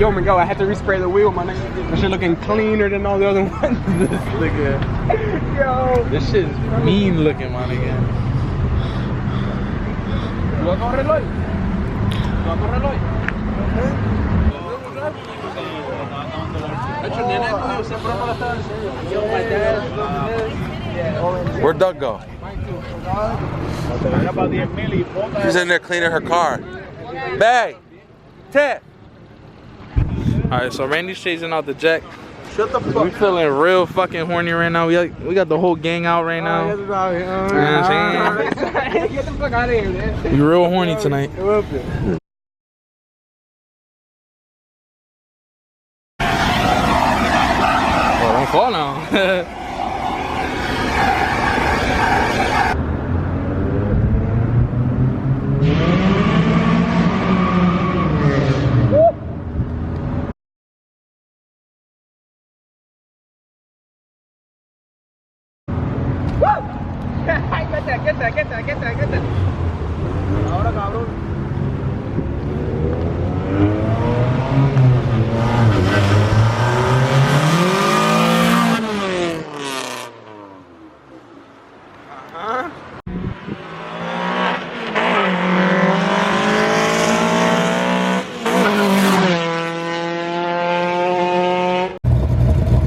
Yo, Miguel, I had to respray the wheel, my nigga. This shit looking cleaner than all the other ones. This nigga. Yo. This shit is mean looking, my nigga. ¿Lo corre hoy? ¿Lo corre hoy? Where'd Doug go? She's in there cleaning her car. Bay! Ted! Alright, so Randy's chasing out the jack. Shut the fuck. We feeling real fucking horny right now. We got the whole gang out right now. Get the fuck out of here, man. We real horny tonight. Well, don't fall now. Get that. Ahora, cabrón.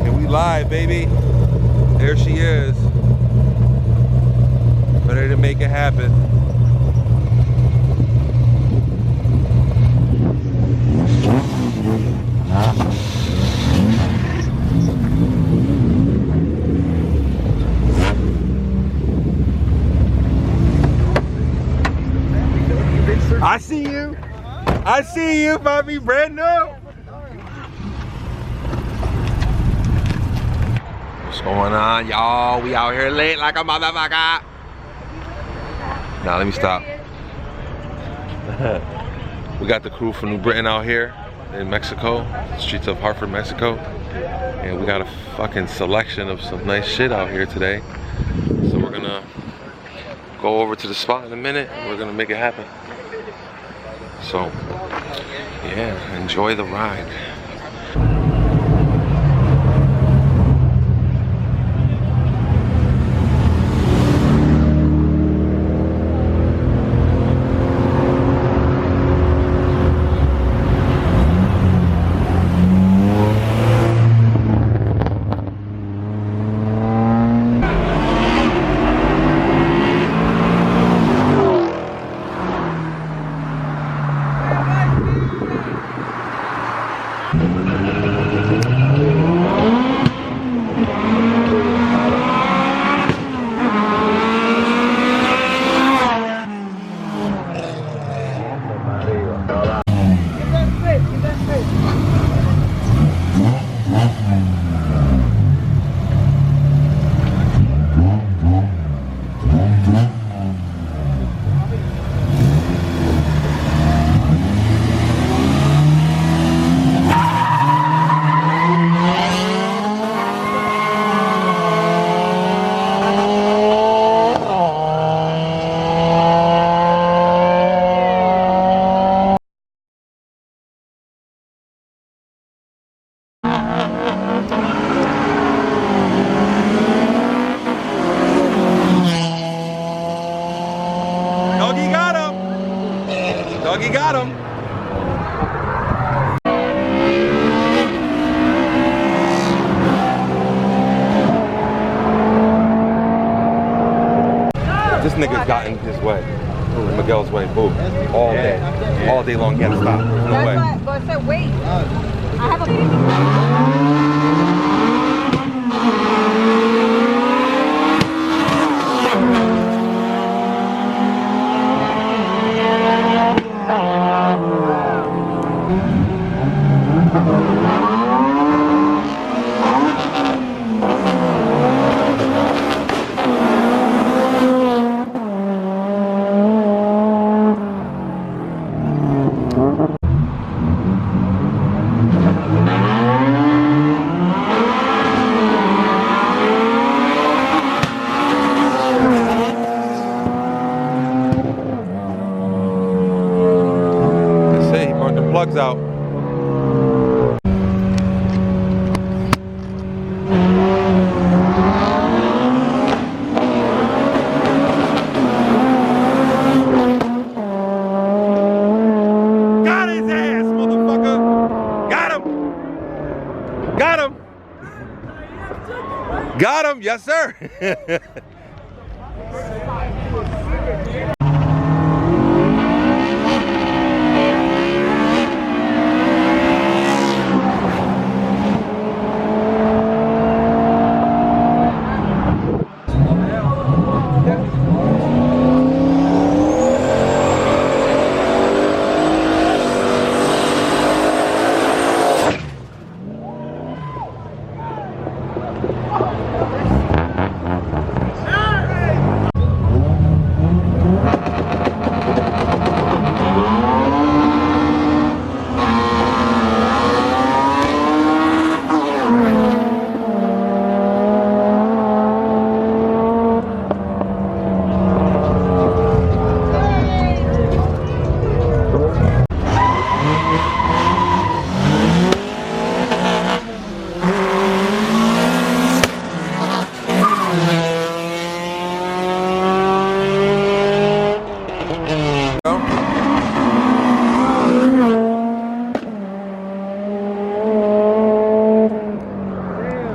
And we live, baby. There she is. Ready to make it happen. I see you. I see you, Bobby Brando. What's going on, y'all? We out here late like a motherfucker. Now let me stop. We got the crew from New Britain out here in Mexico, streets of Hartford, Mexico. And we got a fucking selection of some nice shit out here today. So we're gonna go over to the spot in a minute and we're gonna make it happen. So, yeah, enjoy the ride. Doggy got him. This nigga's gotten his way. Miguel's way, boo. All day. All day long, he had to stop. No way. But I said, wait. I have a... Got him, yes sir.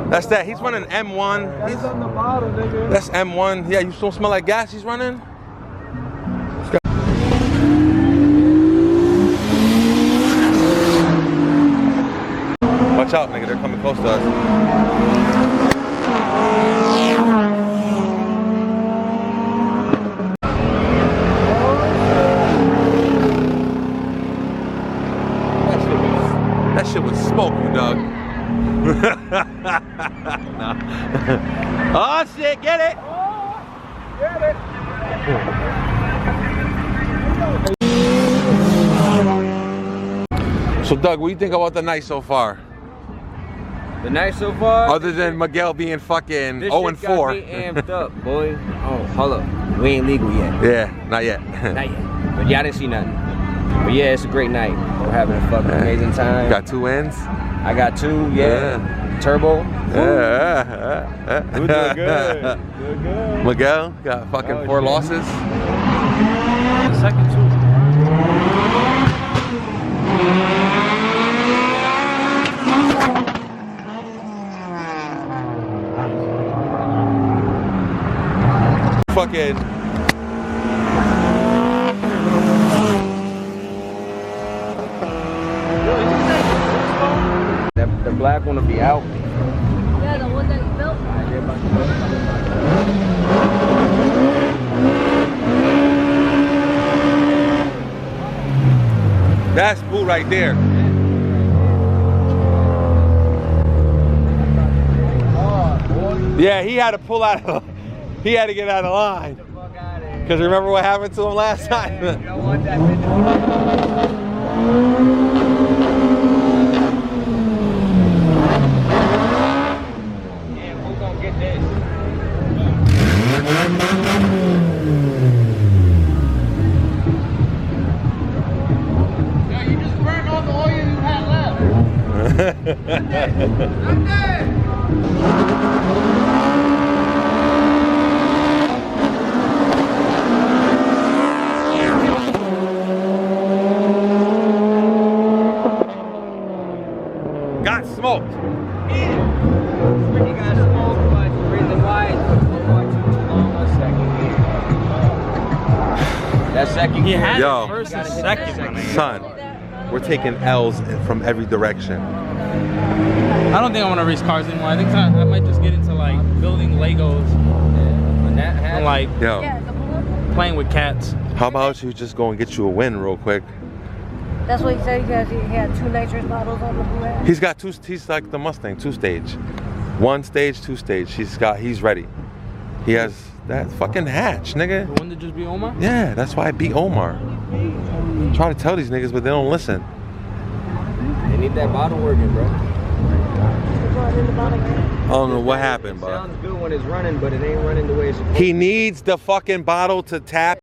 That's that. He's running M1. He's on the bottom, nigga. That's M1. Yeah, you don't smell like gas he's running? Watch out, nigga. They're coming close to us. That shit was smoke, you dog. Nah. Oh shit, get it! Get it. So Doug, what do you think about the night so far? The night so far? Other than Miguel being fucking this 0 and shit got 4. me amped up, boy. Oh, hold up. We ain't legal yet. Yeah, not yet. Not yet. But y'all didn't see nothing. But yeah, it's a great night. We're having a fucking amazing time. Got 2 wins? I got 2, yeah. Turbo. Yeah. We're doing good. Doing good. Miguel got fucking 4 losses. The second 2. Fucking. The black one will be out. Yeah, the one that you built. That's Boo right there. Yeah, he had to pull out of, he had to get out of line. Because remember what happened to him last time? I'm dead. Got smoked. When you got smoked, but the reason why is we're going too long on second gear. That second He gear. had Yo. it first and second, my nigga. Son, we're taking L's from every direction. I don't think I want to race cars anymore. I think I might just get into like building Legos When that and happens, like Yo, Yeah, the blue. playing with cats. how about you just go and get you a win real quick? That's what he said. He had 2 nitrous bottles on the blue hat. He's got 2, he's like the Mustang, 2 stage. 1 stage, 2 stage. He's ready. He has that fucking hatch, nigga. The one that just be Omar? Yeah, that's why I beat Omar. Try to tell these niggas, but they don't listen. they need that bottle working, bro. I don't know what happened, It but sounds good when it's running, but it ain't running the way it's supposed to. he needs the fucking bottle to tap.